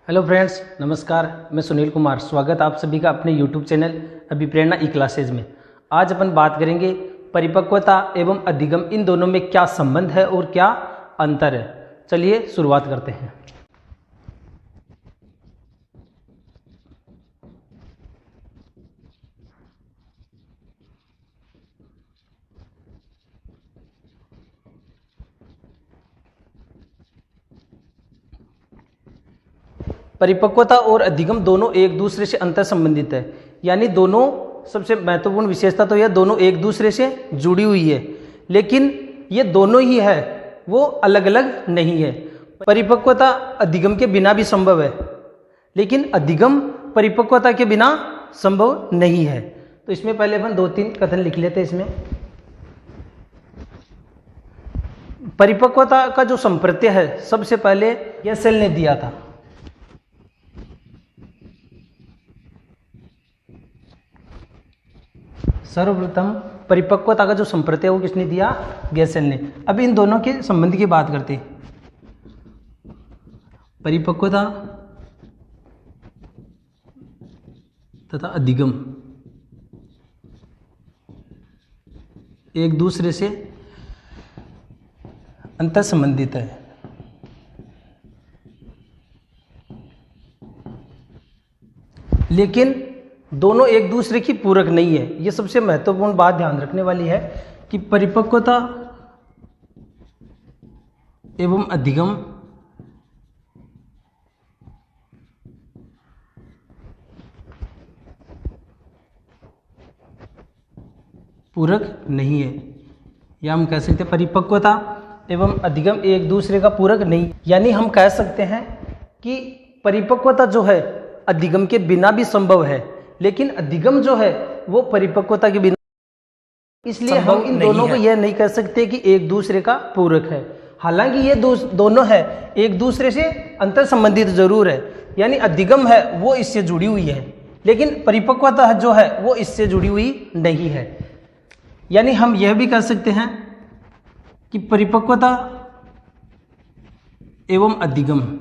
Hello friends, नमस्कार। मैं सुनील कुमार, स्वागत आप सभी का अपने यूट्यूब चैनल अभिप्रेरणा ई क्लासेज में। आज अपन बात करेंगे परिपक्वता एवं अधिगम, इन दोनों में क्या संबंध है और क्या अंतर है। चलिए शुरुआत करते हैं। परिपक्वता और अधिगम दोनों एक दूसरे से अंतर संबंधित है, यानी दोनों, सबसे महत्वपूर्ण विशेषता तो यह दोनों एक दूसरे से जुड़ी हुई है, लेकिन ये दोनों ही है, वो अलग अलग नहीं है। परिपक्वता अधिगम के बिना भी संभव है, लेकिन अधिगम परिपक्वता के बिना संभव नहीं है। तो इसमें पहले अपन 2-3 कथन लिख लेते हैं। इसमें परिपक्वता का जो संप्रत्यय है, सबसे पहले गेसेल ने दिया था। सर्वप्रथम परिपक्वता का जो संप्रत्यय वो किसने दिया? गेसेल ने। अब इन दोनों के संबंध की बात करते हैं। परिपक्वता तथा अधिगम एक दूसरे से अंतर संबंधित है, लेकिन दोनों एक दूसरे की पूरक नहीं है। ये सबसे महत्वपूर्ण बात ध्यान रखने वाली है कि परिपक्वता एवं अधिगम पूरक नहीं है, या हम कह सकते हैं परिपक्वता एवं अधिगम एक दूसरे का पूरक नहीं। यानी हम कह सकते हैं कि परिपक्वता जो है अधिगम के बिना भी संभव है, लेकिन अधिगम जो है वो परिपक्वता के बिना, इसलिए हम इन दोनों को यह नहीं कह सकते कि एक दूसरे का पूरक है। हालांकि ये दोनों है एक दूसरे से अंतर संबंधित जरूर है, यानी अधिगम है वो इससे जुड़ी हुई है, लेकिन परिपक्वता जो है वो इससे जुड़ी हुई नहीं है। यानी हम यह भी कह सकते हैं कि परिपक्वता एवं अधिगम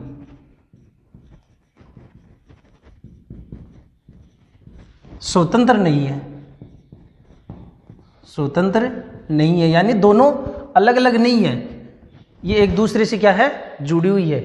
स्वतंत्र नहीं है, स्वतंत्र नहीं है, यानी दोनों अलग अलग नहीं है, ये एक दूसरे से क्या है? जुड़ी हुई है।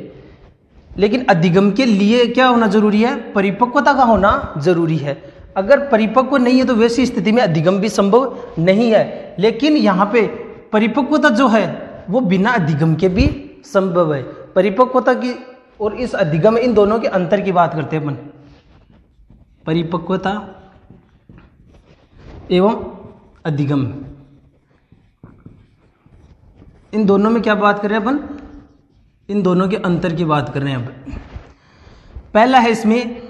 लेकिन अधिगम के लिए क्या होना जरूरी है? परिपक्वता का होना जरूरी है। अगर परिपक्व नहीं है तो वैसी स्थिति में अधिगम भी संभव नहीं है, लेकिन यहाँ पे परिपक्वता जो है वो बिना अधिगम के भी संभव है। परिपक्वता की और इस अधिगम, इन दोनों के अंतर की बात करते हैं अपन। परिपक्वता एवं अधिगम, इन दोनों में क्या बात कर रहे हैं अपन? इन दोनों के अंतर की बात कर रहे हैं अपन। पहला है इसमें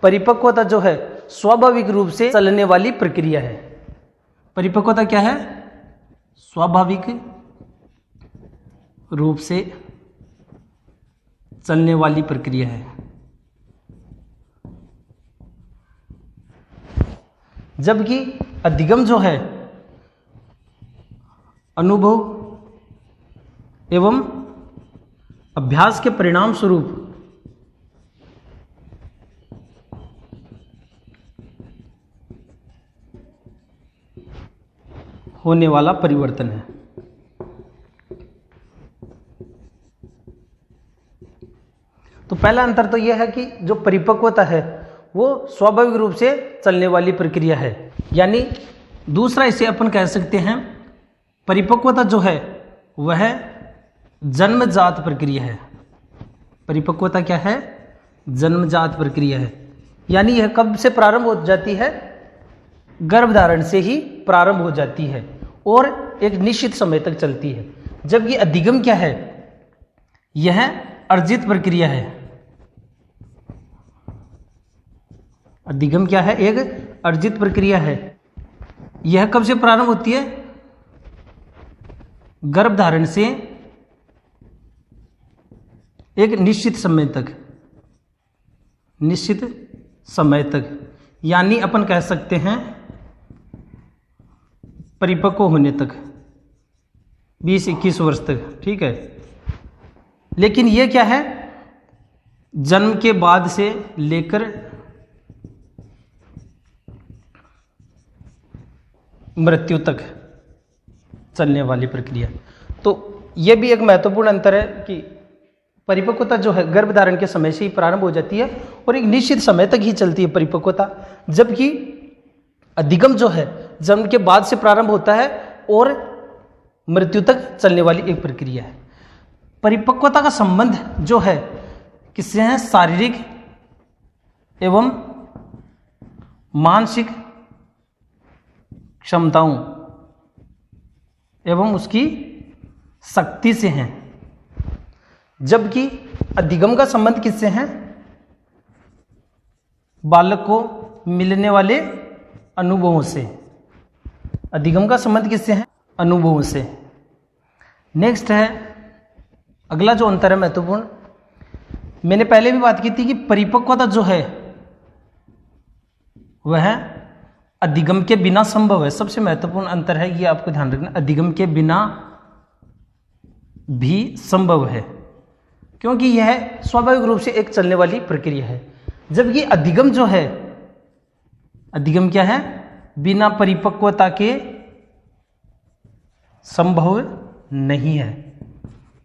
परिपक्वता जो है स्वाभाविक रूप से चलने वाली प्रक्रिया है। परिपक्वता क्या है? स्वाभाविक रूप से चलने वाली प्रक्रिया है, जबकि अधिगम जो है अनुभव एवं अभ्यास के परिणाम स्वरूप होने वाला परिवर्तन है। तो पहला अंतर तो यह है कि जो परिपक्वता है वो स्वाभाविक रूप से चलने वाली प्रक्रिया है। यानी दूसरा इसे अपन कह सकते हैं, परिपक्वता जो है वह जन्मजात प्रक्रिया है। परिपक्वता क्या है? जन्मजात प्रक्रिया है। यानी यह कब से प्रारंभ हो जाती है? गर्भधारण से ही प्रारंभ हो जाती है और एक निश्चित समय तक चलती है। जबकि अधिगम क्या है? यह अर्जित प्रक्रिया है। अधिगम क्या है? एक अर्जित प्रक्रिया है। यह कब से प्रारंभ होती है? गर्भधारण से एक निश्चित समय तक, निश्चित समय तक, यानी अपन कह सकते हैं परिपक्व होने तक, 20-21 वर्ष तक, ठीक है। लेकिन ये क्या है? जन्म के बाद से लेकर मृत्यु तक चलने वाली प्रक्रिया। तो यह भी एक महत्वपूर्ण अंतर है कि परिपक्वता जो है गर्भधारण के समय से ही प्रारंभ हो जाती है और एक निश्चित समय तक ही चलती है परिपक्वता, जबकि अधिगम जो है जन्म के बाद से प्रारंभ होता है और मृत्यु तक चलने वाली एक प्रक्रिया है। परिपक्वता का संबंध जो है किससे है? शारीरिक एवं मानसिक क्षमताओं एवं उसकी शक्ति से हैं, जबकि अधिगम का संबंध किससे है? बालक को मिलने वाले अनुभवों से। अधिगम का संबंध किससे है? अनुभवों से। नेक्स्ट है अगला जो अंतर है महत्वपूर्ण, मैंने पहले भी बात की थी कि परिपक्वता जो है वह अधिगम के बिना संभव है। सबसे महत्वपूर्ण अंतर है ये आपको ध्यान रखना, अधिगम के बिना भी संभव है, क्योंकि यह स्वाभाविक रूप से एक चलने वाली प्रक्रिया है, जबकि अधिगम जो है, अधिगम क्या है? बिना परिपक्वता के संभव नहीं है।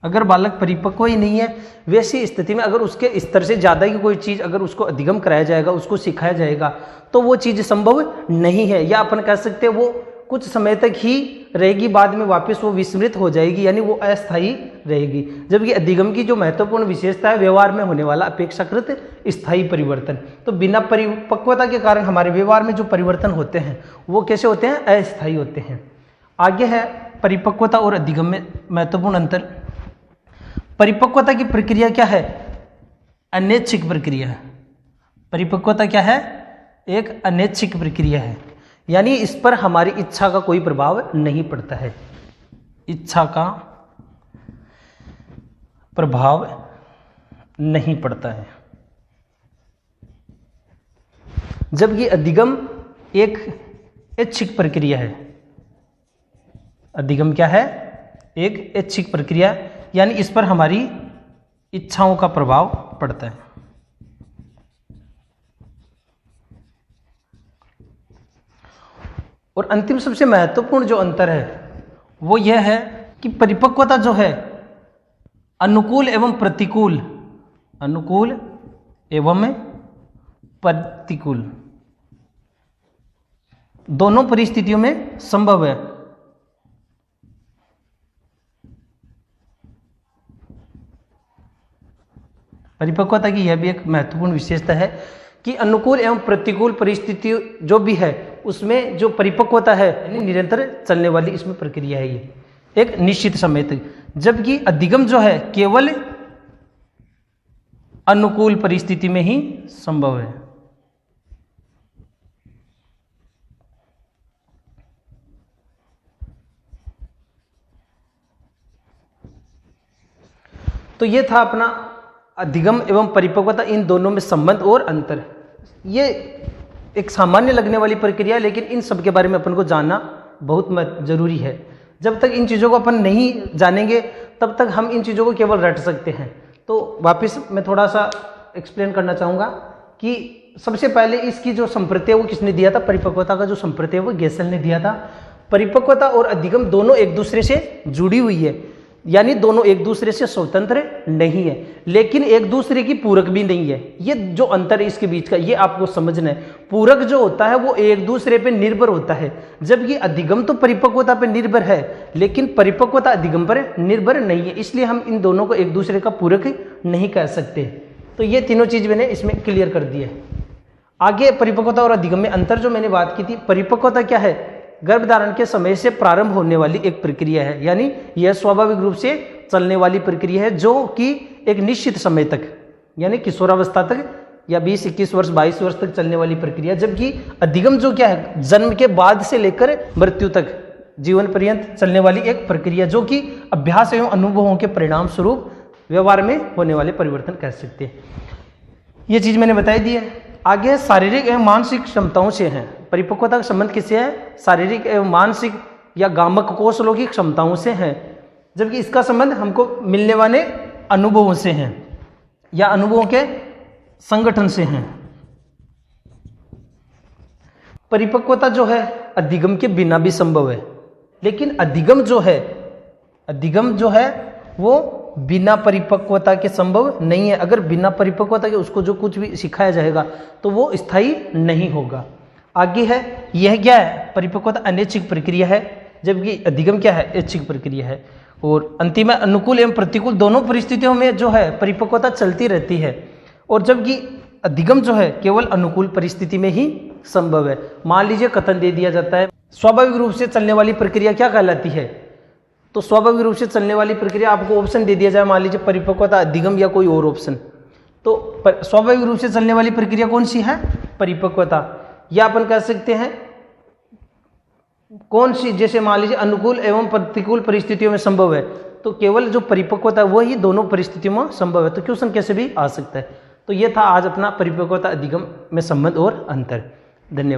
अगर बालक परिपक्व ही नहीं है, वैसी स्थिति में अगर उसके स्तर से ज़्यादा की कोई चीज़ अगर उसको अधिगम कराया जाएगा, उसको सिखाया जाएगा, तो वो चीज़ संभव नहीं है, या अपन कह सकते हैं वो कुछ समय तक ही रहेगी, बाद में वापस वो विस्मृत हो जाएगी, यानी वो अस्थायी रहेगी। जबकि अधिगम की जो महत्वपूर्ण विशेषता है व्यवहार में होने वाला अपेक्षाकृत स्थायी परिवर्तन। तो बिना परिपक्वता के कारण हमारे व्यवहार में जो परिवर्तन होते हैं वो कैसे होते हैं? अस्थायी होते हैं। आगे है परिपक्वता और अधिगम में महत्वपूर्ण अंतर। परिपक्वता की प्रक्रिया क्या है? अनैच्छिक प्रक्रिया है। परिपक्वता क्या है? एक अनैच्छिक प्रक्रिया है, यानी इस पर हमारी इच्छा का कोई प्रभाव नहीं पड़ता है। इच्छा का प्रभाव नहीं पड़ता है, जबकि अधिगम एक ऐच्छिक प्रक्रिया है। अधिगम क्या है? एक ऐच्छिक प्रक्रिया, यानी इस पर हमारी इच्छाओं का प्रभाव पड़ता है। और अंतिम सबसे महत्वपूर्ण जो अंतर है वो यह है कि परिपक्वता जो है अनुकूल एवं प्रतिकूल, अनुकूल एवं प्रतिकूल दोनों परिस्थितियों में संभव है। परिपक्वता की यह भी एक महत्वपूर्ण विशेषता है कि अनुकूल एवं प्रतिकूल परिस्थिति जो भी है उसमें जो परिपक्वता है निरंतर चलने वाली इसमें प्रक्रिया है, ये एक निश्चित समय तक, जबकि अधिगम जो है केवल अनुकूल परिस्थिति में ही संभव है। तो ये था अपना अधिगम एवं परिपक्वता, इन दोनों में संबंध और अंतर। ये एक सामान्य लगने वाली प्रक्रिया है, लेकिन इन सब के बारे में अपन को जानना बहुत जरूरी है। जब तक इन चीज़ों को अपन नहीं जानेंगे तब तक हम इन चीज़ों को केवल रट सकते हैं। तो वापस मैं थोड़ा सा एक्सप्लेन करना चाहूँगा कि सबसे पहले इसकी जो संप्रत्यय वो किसने दिया था? परिपक्वता का जो संप्रत्यय वो गेसेल ने दिया था। परिपक्वता और अधिगम दोनों एक दूसरे से जुड़ी हुई है, यानी दोनों एक दूसरे से स्वतंत्र नहीं है, लेकिन एक दूसरे की पूरक भी नहीं है। ये जो अंतर है इसके बीच का, ये आपको समझना है। पूरक जो होता है वो एक दूसरे पे निर्भर होता है, जबकि अधिगम तो परिपक्वता पे निर्भर है, लेकिन परिपक्वता अधिगम पर निर्भर नहीं है। इसलिए हम इन दोनों को एक दूसरे का पूरक नहीं कह सकते। तो ये तीनों चीज मैंने इसमें क्लियर कर दी है। आगे परिपक्वता और अधिगम में अंतर जो मैंने बात की थी, परिपक्वता क्या है? गर्भधारण के समय से प्रारंभ होने वाली एक प्रक्रिया है, यानी यह स्वाभाविक रूप से चलने वाली प्रक्रिया है जो कि एक निश्चित समय तक, यानी किशोरावस्था तक या 20, 21 वर्ष, 22 वर्ष तक चलने वाली प्रक्रिया। जबकि अधिगम जो क्या है? जन्म के बाद से लेकर मृत्यु तक जीवन पर्यंत चलने वाली एक प्रक्रिया, जो कि अभ्यास एवं अनुभवों के परिणाम स्वरूप व्यवहार में होने वाले परिवर्तन कह सकते हैं। ये चीज मैंने बताई दी है। आगे शारीरिक एवं मानसिक क्षमताओं से है। परिपक्वता का संबंध किससे है? शारीरिक एवं मानसिक या गामक कौशलों की क्षमताओं से है, जबकि इसका संबंध हमको मिलने वाले अनुभवों से है या अनुभवों के संगठन से हैं। परिपक्वता जो है अधिगम के बिना भी संभव है, लेकिन अधिगम जो है वो बिना परिपक्वता के संभव नहीं है। अगर बिना परिपक्वता के उसको जो कुछ भी सिखाया जाएगा तो वो स्थायी नहीं होगा। आगे है, यह क्या है, परिपक्वता अनैच्छिक प्रक्रिया है, जबकि अधिगम क्या है, ऐच्छिक प्रक्रिया है। और अंतिम है, अनुकूल एवं प्रतिकूल दोनों परिस्थितियों में जो है परिपक्वता चलती रहती है, और जबकि अधिगम जो है केवल अनुकूल परिस्थिति में ही संभव है। मान लीजिए कथन दे दिया जाता है स्वाभाविक रूप से चलने वाली प्रक्रिया क्या कहलाती है, तो स्वाभाविक रूप से चलने वाली प्रक्रिया, आपको ऑप्शन दे दिया जाए, मान लीजिए परिपक्वता, अधिगम या कोई और ऑप्शन, तो स्वाभाविक रूप से चलने वाली प्रक्रिया कौन सी है, परिपक्वता। या अपन कह सकते हैं कौन सी, जैसे मान लीजिए अनुकूल एवं प्रतिकूल परिस्थितियों में संभव है, तो केवल जो परिपक्वता है वही दोनों परिस्थितियों में संभव है। तो क्वेश्चन कैसे भी आ सकता है। तो ये था आज अपना परिपक्वता अधिगम में संबंध और अंतर। धन्यवाद।